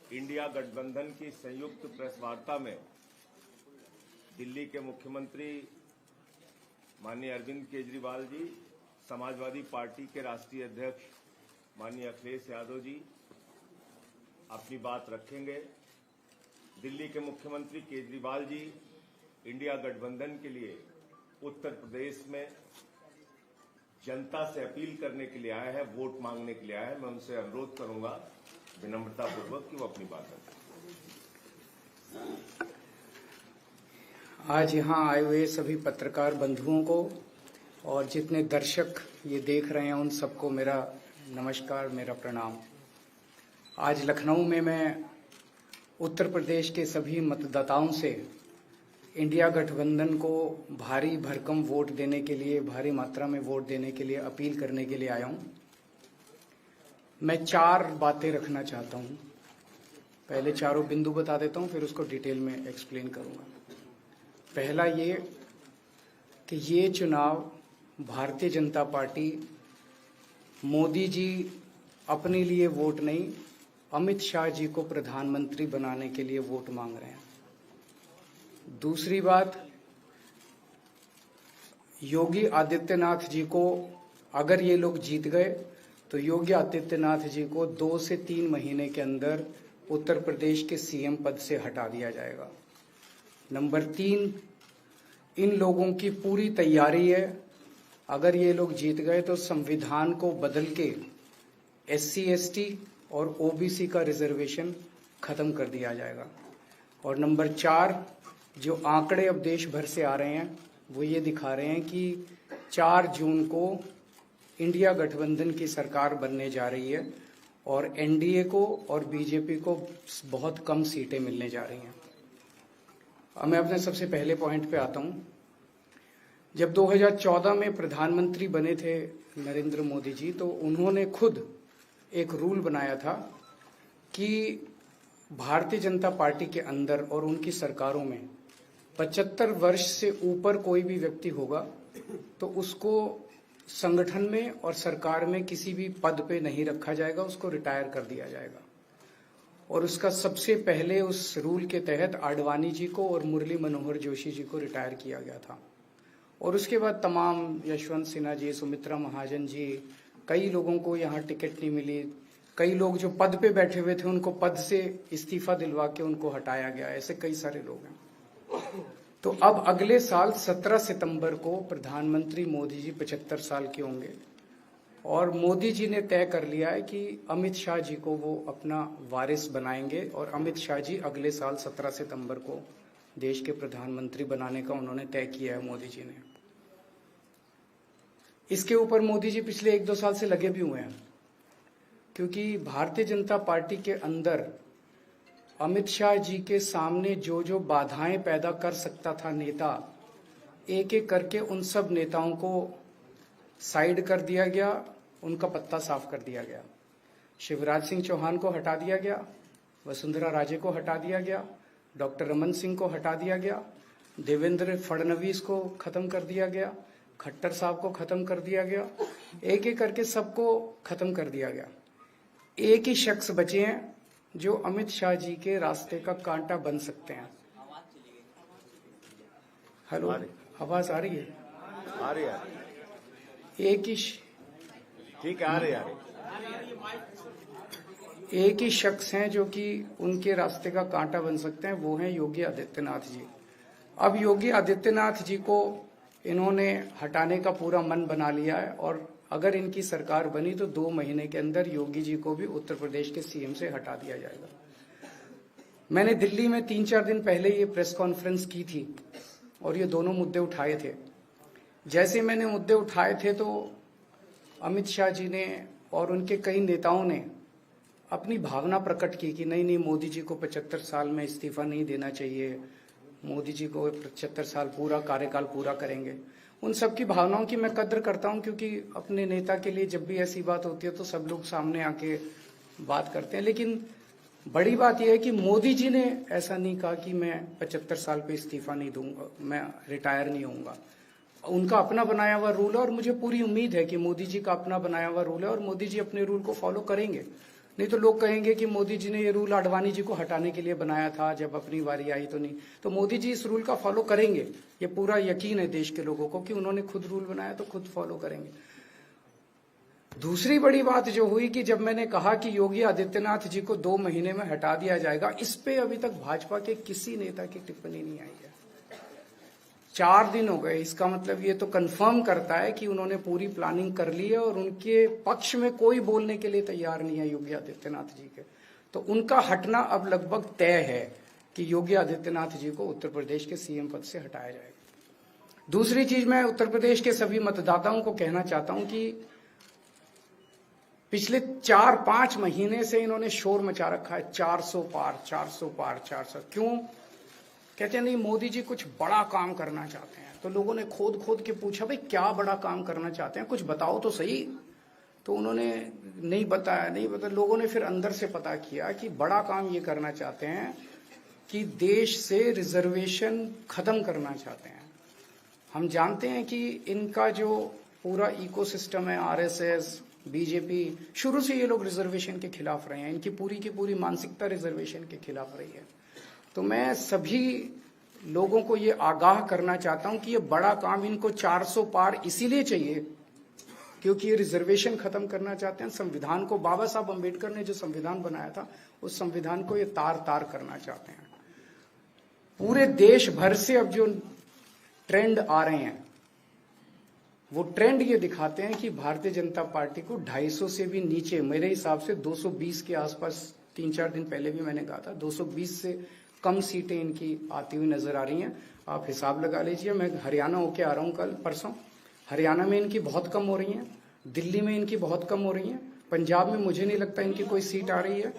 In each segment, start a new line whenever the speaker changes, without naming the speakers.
India गठबंधन की संयुक्त प्रेस वार्ता में दिल्ली के मुख्यमंत्री माननीय अरविंद केजरीवाल जी, समाजवादी पार्टी के राष्ट्रीय अध्यक्ष माननीय अखिलेश यादव जी अपनी बात रखेंगे। दिल्ली के मुख्यमंत्री केजरीवाल जी इंडिया गठबंधन के लिए उत्तर प्रदेश में जनता से अपील करने के लिए आया है, वोट मांगने के लिए आया है। मैं उनसे अनुरोध करूंगा विनम्रतापूर्वक कि वो अपनी बात रखें।
आज यहाँ आए हुए सभी पत्रकार बंधुओं को और जितने दर्शक ये देख रहे हैं उन सबको मेरा नमस्कार, मेरा प्रणाम। आज लखनऊ में मैं उत्तर प्रदेश के सभी मतदाताओं से इंडिया गठबंधन को भारी भरकम वोट देने के लिए, भारी मात्रा में वोट देने के लिए अपील करने के लिए आया हूं। मैं 4 बातें रखना चाहता हूं। पहले चारों बिंदु बता देता हूं, फिर उसको डिटेल में एक्सप्लेन करूंगा। पहला ये कि ये चुनाव भारतीय जनता पार्टी, मोदी जी अपने लिए वोट नहीं, अमित शाह जी को प्रधानमंत्री बनाने के लिए वोट मांग रहे हैं। दूसरी बात, योगी आदित्यनाथ जी को अगर ये लोग जीत गए तो योगी आदित्यनाथ जी को 2 से 3 महीने के अंदर उत्तर प्रदेश के सीएम पद से हटा दिया जाएगा। नंबर 3, इन लोगों की पूरी तैयारी है, अगर ये लोग जीत गए तो संविधान को बदल के SC ST और OBC का रिजर्वेशन खत्म कर दिया जाएगा। और नंबर 4, जो आंकड़े अब देश भर से आ रहे हैं वो ये दिखा रहे हैं कि 4 जून को इंडिया गठबंधन की सरकार बनने जा रही है और NDA को और बीजेपी को बहुत कम सीटें मिलने जा रही हैं। अब मैं अपने सबसे पहले पॉइंट पे आता हूं। जब 2014 में प्रधानमंत्री बने थे नरेंद्र मोदी जी, तो उन्होंने खुद एक रूल बनाया था कि भारतीय जनता पार्टी के अंदर और उनकी सरकारों में 75 वर्ष से ऊपर कोई भी व्यक्ति होगा तो उसको संगठन में और सरकार में किसी भी पद पे नहीं रखा जाएगा, उसको रिटायर कर दिया जाएगा। और उसका सबसे पहले उस रूल के तहत आडवाणी जी को और मुरली मनोहर जोशी जी को रिटायर किया गया था। और उसके बाद तमाम यशवंत सिन्हा जी, सुमित्रा महाजन जी, कई लोगों को यहाँ टिकट नहीं मिली। कई लोग जो पद पे बैठे हुए थे उनको पद से इस्तीफा दिलवा के उनको हटाया गया। ऐसे कई सारे लोग हैं। तो अब अगले साल 17 सितंबर को प्रधानमंत्री मोदी जी 75 साल के होंगे और मोदी जी ने तय कर लिया है कि अमित शाह जी को वो अपना वारिस बनाएंगे और अमित शाह जी अगले साल 17 सितंबर को देश के प्रधानमंत्री बनाने का उन्होंने तय किया है मोदी जी ने। इसके ऊपर मोदी जी पिछले 1-2 साल से लगे भी हुए हैं, क्योंकि भारतीय जनता पार्टी के अंदर अमित शाह जी के सामने जो जो बाधाएं पैदा कर सकता था नेता, एक एक करके उन सब नेताओं को साइड कर दिया गया, उनका पत्ता साफ कर दिया गया। शिवराज सिंह चौहान को हटा दिया गया, वसुंधरा राजे को हटा दिया गया, डॉक्टर रमन सिंह को हटा दिया गया, देवेंद्र फडणवीस को खत्म कर दिया गया, खट्टर साहब को खत्म कर दिया गया। एक एक करके सबको खत्म कर दिया गया। एक ही शख्स बचे हैं जो अमित शाह जी के रास्ते का कांटा बन सकते हैं। हेलो, आवाज आ रही है?
आ रही है।
एक ही
ठीक है, आ रही है।
एक ही शख्स हैं जो कि उनके रास्ते का कांटा बन सकते हैं, वो हैं योगी आदित्यनाथ जी। अब योगी आदित्यनाथ जी को इन्होंने हटाने का पूरा मन बना लिया है और अगर इनकी सरकार बनी तो 2 महीने के अंदर योगी जी को भी उत्तर प्रदेश के सीएम से हटा दिया जाएगा। मैंने दिल्ली में 3-4 दिन पहले ये प्रेस कॉन्फ्रेंस की थी और ये दोनों मुद्दे उठाए थे। जैसे मैंने मुद्दे उठाए थे तो अमित शाह जी ने और उनके कई नेताओं ने अपनी भावना प्रकट की कि नहीं नहीं, मोदी जी को 75 साल में इस्तीफा नहीं देना चाहिए, मोदी जी को 75 साल पूरा कार्यकाल पूरा करेंगे। उन सबकी भावनाओं की मैं कद्र करता हूं, क्योंकि अपने नेता के लिए जब भी ऐसी बात होती है तो सब लोग सामने आके बात करते हैं। लेकिन बड़ी बात यह है कि मोदी जी ने ऐसा नहीं कहा कि मैं 75 साल पे इस्तीफा नहीं दूंगा, मैं रिटायर नहीं होऊंगा। उनका अपना बनाया हुआ रूल है और मुझे पूरी उम्मीद है कि मोदी जी का अपना बनाया हुआ रूल है और मोदी जी अपने रूल को फॉलो करेंगे। नहीं तो लोग कहेंगे कि मोदी जी ने ये रूल आडवाणी जी को हटाने के लिए बनाया था, जब अपनी बारी आई तो नहीं। तो मोदी जी इस रूल का फॉलो करेंगे, ये पूरा यकीन है देश के लोगों को कि उन्होंने खुद रूल बनाया तो खुद फॉलो करेंगे। दूसरी बड़ी बात जो हुई कि जब मैंने कहा कि योगी आदित्यनाथ जी को 2 महीने में हटा दिया जाएगा, इस पे अभी तक भाजपा के किसी नेता की टिप्पणी नहीं आई है। 4 दिन हो गए, इसका मतलब ये तो कंफर्म करता है कि उन्होंने पूरी प्लानिंग कर ली है और उनके पक्ष में कोई बोलने के लिए तैयार नहीं है योगी आदित्यनाथ जी के। तो उनका हटना अब लगभग तय है कि योगी आदित्यनाथ जी को उत्तर प्रदेश के सीएम पद से हटाया जाएगा। दूसरी चीज, मैं उत्तर प्रदेश के सभी मतदाताओं को कहना चाहता हूं कि पिछले 4-5 महीने से इन्होंने शोर मचा रखा है, 400 पार 400 पार 400। क्यों? कहते हैं नहीं मोदी जी कुछ बड़ा काम करना चाहते हैं। तो लोगों ने खोद खोद के पूछा, भाई क्या बड़ा काम करना चाहते हैं, कुछ बताओ तो सही। तो उन्होंने नहीं बताया। लोगों ने फिर अंदर से पता किया कि बड़ा काम ये करना चाहते हैं कि देश से रिजर्वेशन खत्म करना चाहते हैं। हम जानते हैं कि इनका जो पूरा इकोसिस्टम है, आरएसएस, बीजेपी, शुरू से ये लोग रिजर्वेशन के खिलाफ रहे हैं। इनकी पूरी की पूरी मानसिकता रिजर्वेशन के खिलाफ रही है। तो मैं सभी लोगों को ये आगाह करना चाहता हूं कि ये बड़ा काम इनको 400 पार इसीलिए चाहिए क्योंकि ये रिजर्वेशन खत्म करना चाहते हैं। संविधान को, बाबा साहब अम्बेडकर ने जो संविधान बनाया था, उस संविधान को ये तार तार करना चाहते हैं। पूरे देश भर से अब जो ट्रेंड आ रहे हैं, वो ट्रेंड ये दिखाते हैं कि भारतीय जनता पार्टी को 250 से भी नीचे, मेरे हिसाब से 220 के आसपास, 3-4 दिन पहले भी मैंने कहा था, 220 से कम सीटें इनकी आती हुई नजर आ रही हैं। आप हिसाब लगा लीजिए। मैं हरियाणा होके आ रहा हूं कल परसों। हरियाणा में इनकी बहुत कम हो रही हैं, दिल्ली में इनकी बहुत कम हो रही हैं, पंजाब में मुझे नहीं लगता इनकी कोई सीट आ रही है,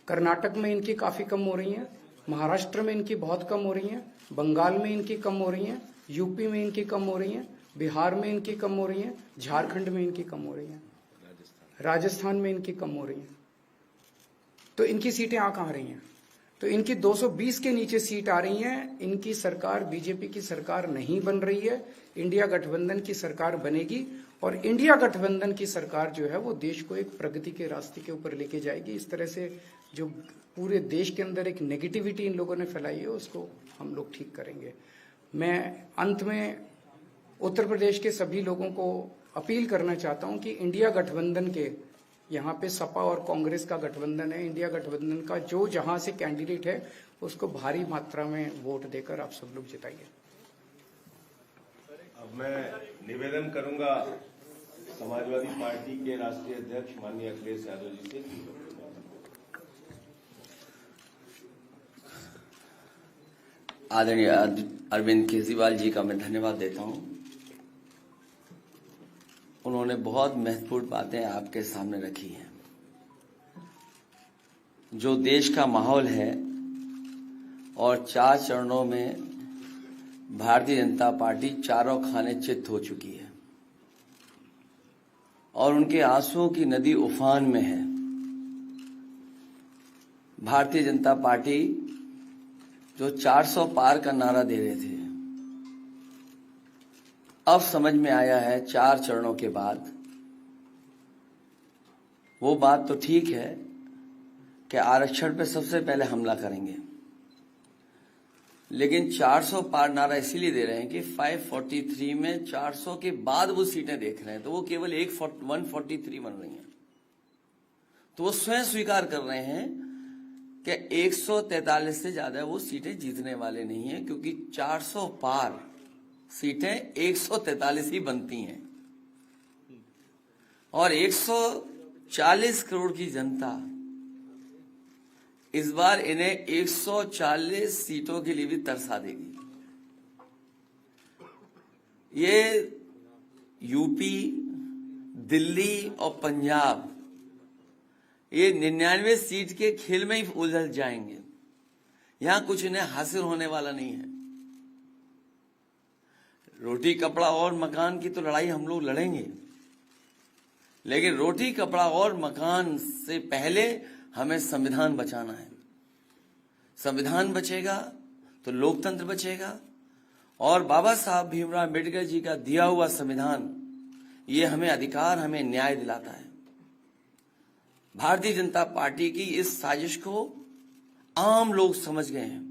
कर्नाटक में इनकी काफी कम हो रही है, महाराष्ट्र में इनकी बहुत कम हो रही है, बंगाल में इनकी कम हो रही है, यूपी में इनकी कम हो रही है, बिहार में इनकी कम हो रही है, झारखंड में इनकी कम हो रही है, राजस्थान में इनकी कम हो रही है। तो इनकी सीटें आ कहां रही हैं? तो इनकी 220 के नीचे सीट आ रही हैं। इनकी सरकार बीजेपी की सरकार नहीं बन रही है, इंडिया गठबंधन की सरकार बनेगी। और इंडिया गठबंधन की सरकार जो है वो देश को एक प्रगति के रास्ते के ऊपर लेके जाएगी। इस तरह से जो पूरे देश के अंदर एक नेगेटिविटी इन लोगों ने फैलाई है, उसको हम लोग ठीक करेंगे। मैं अंत में उत्तर प्रदेश के सभी लोगों को अपील करना चाहता हूं कि इंडिया गठबंधन के, यहाँ पे सपा और कांग्रेस का गठबंधन है, इंडिया गठबंधन का जो जहां से कैंडिडेट है उसको भारी मात्रा में वोट देकर आप सब लोग जिताइए।
अब मैं निवेदन करूंगा समाजवादी पार्टी के राष्ट्रीय अध्यक्ष माननीय अखिलेश यादव जी से।
आदरणीय अरविंद केजरीवाल जी का मैं धन्यवाद देता हूं। उन्होंने बहुत महत्वपूर्ण बातें आपके सामने रखी हैं। जो देश का माहौल है और 4 चरणों में भारतीय जनता पार्टी चारों खाने चित्त हो चुकी है और उनके आंसुओं की नदी उफान में है। भारतीय जनता पार्टी जो 400 पार का नारा दे रहे थे, अब समझ में आया है 4 चरणों के बाद, वो बात तो ठीक है कि आरक्षण पे सबसे पहले हमला करेंगे, लेकिन 400 पार नारा इसीलिए दे रहे हैं कि 543 में 400 के बाद वो सीटें देख रहे हैं, तो वो केवल 143 बन रही हैं। तो वो स्वयं स्वीकार कर रहे हैं कि 143 से ज्यादा वो सीटें जीतने वाले नहीं हैं, क्योंकि 400 पार सीटें 143 ही बनती हैं और 140 करोड़ की जनता इस बार इन्हें 140 सीटों के लिए भी तरसा देगी। ये यूपी, दिल्ली और पंजाब ये 99 सीट के खेल में ही उलझ जाएंगे। यहां कुछ इन्हें हासिल होने वाला नहीं है। रोटी कपड़ा और मकान की तो लड़ाई हम लोग लड़ेंगे, लेकिन रोटी कपड़ा और मकान से पहले हमें संविधान बचाना है। संविधान बचेगा तो लोकतंत्र बचेगा और बाबा साहब भीमराव अम्बेडकर जी का दिया हुआ संविधान ये हमें अधिकार, हमें न्याय दिलाता है। भारतीय जनता पार्टी की इस साजिश को आम लोग समझ गए हैं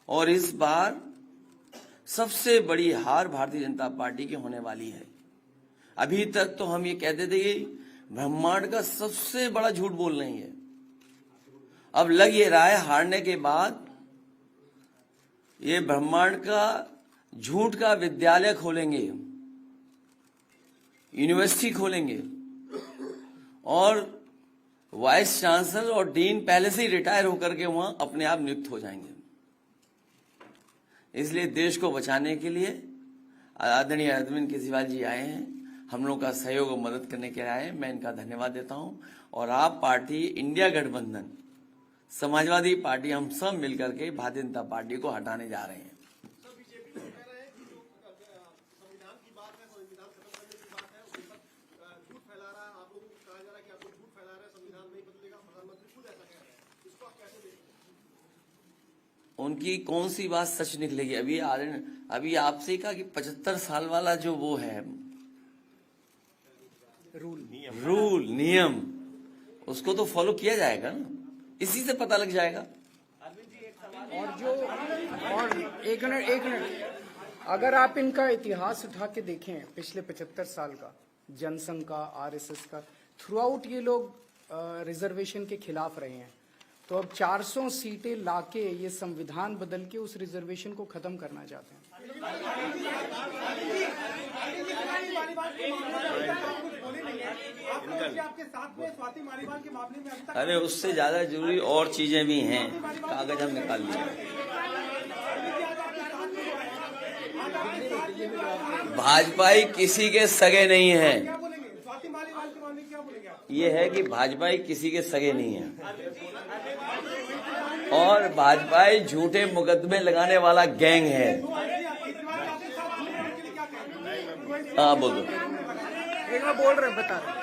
और इस बार सबसे बड़ी हार भारतीय जनता पार्टी की होने वाली है। अभी तक तो हम ये कहते थे कि ब्रह्मांड का सबसे बड़ा झूठ बोल रही है, अब लग ये रहा है हारने के बाद ये ब्रह्मांड का झूठ का विद्यालय खोलेंगे, यूनिवर्सिटी खोलेंगे और वाइस चांसलर और डीन पहले से ही रिटायर होकर के वहां अपने आप नियुक्त हो जाएंगे। इसलिए देश को बचाने के लिए आदरणीय अरविंद केजरीवाल जी आए हैं, हम लोगों का सहयोग और मदद करने के लिए आए हैं। मैं इनका धन्यवाद देता हूं और आप पार्टी, इंडिया गठबंधन, समाजवादी पार्टी, हम सब मिलकर के भारतीय जनता पार्टी को हटाने जा रहे हैं। उनकी कौन सी बात सच निकलेगी? अभी आपसे कहा कि 75 साल वाला जो वो है रूल नियम, उसको तो फॉलो किया जाएगा ना, इसी से पता लग जाएगा।
और एक मिनट, अगर आप इनका इतिहास उठा के देखें पिछले 75 साल का, जनसंघ का, आरएसएस का, थ्रू आउट ये लोग रिजर्वेशन के खिलाफ रहे हैं। तो अब 400 सीटें लाके ये संविधान बदल के उस रिजर्वेशन को खत्म करना चाहते हैं।
अरे उससे ज्यादा जरूरी और चीजें भी हैं, कागज हम निकाल लिए। भाजपाई किसी के सगे नहीं है, ये है कि भाजपाई किसी के सगे नहीं है और भाजपाई झूठे मुकदमे लगाने वाला गैंग है। हाँ बोलो।
एक बार बोल रहे हैं, बता रहे।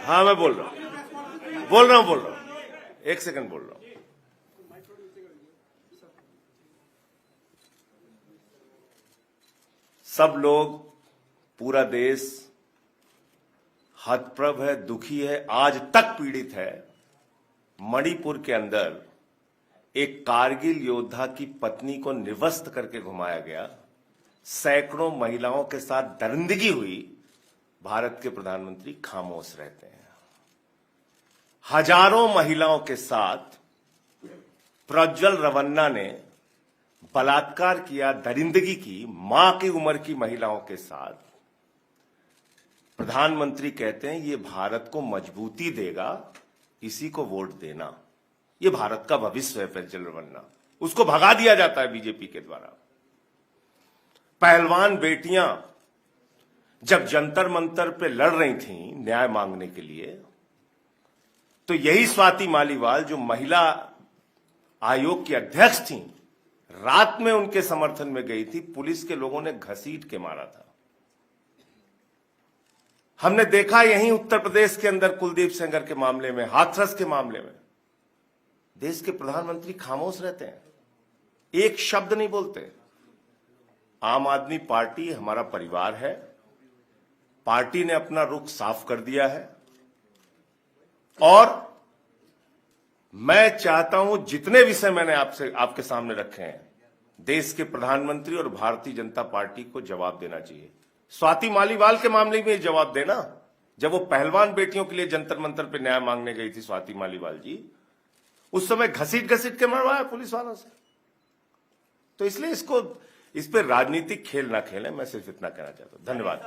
हाँ मैं बोल रहा हूँ, एक सेकंड बोल रहा हूँ। सब लोग, पूरा देश हतप्रभ है, दुखी है, आज तक पीड़ित है। मणिपुर के अंदर एक कारगिल योद्धा की पत्नी को निर्वस्त्र करके घुमाया गया, सैकड़ों महिलाओं के साथ दरिंदगी हुई, भारत के प्रधानमंत्री खामोश रहते हैं। हजारों महिलाओं के साथ प्रज्वल रवन्ना ने बलात्कार किया, दरिंदगी की, मां की उम्र की महिलाओं के साथ। प्रधानमंत्री कहते हैं ये भारत को मजबूती देगा, इसी को वोट देना। ये भारत का भविष्य है प्रज्वल रवन्ना, उसको भगा दिया जाता है बीजेपी के द्वारा। पहलवान बेटियां जब जंतर मंतर पे लड़ रही थीं न्याय मांगने के लिए, तो यही स्वाति मालीवाल जो महिला आयोग की अध्यक्ष थीं, रात में उनके समर्थन में गई थी, पुलिस के लोगों ने घसीट के मारा था। हमने देखा यहीं उत्तर प्रदेश के अंदर कुलदीप सेंगर के मामले में, हाथरस के मामले में, देश के प्रधानमंत्री खामोश रहते हैं, एक शब्द नहीं बोलते। आम आदमी पार्टी हमारा परिवार है, पार्टी ने अपना रुख साफ कर दिया है और मैं चाहता हूं जितने विषय मैंने आपके सामने रखे हैं, देश के प्रधानमंत्री और भारतीय जनता पार्टी को जवाब देना चाहिए। स्वाति मालीवाल के मामले में जवाब देना, जब वो पहलवान बेटियों के लिए जंतर मंतर पे न्याय मांगने गई थी स्वाति मालीवाल जी, उस समय घसीट के मरवाया पुलिस वालों से। तो इसलिए इस पे राजनीतिक खेल ना खेलें, मैं सिर्फ इतना कहना चाहता हूं। धन्यवाद।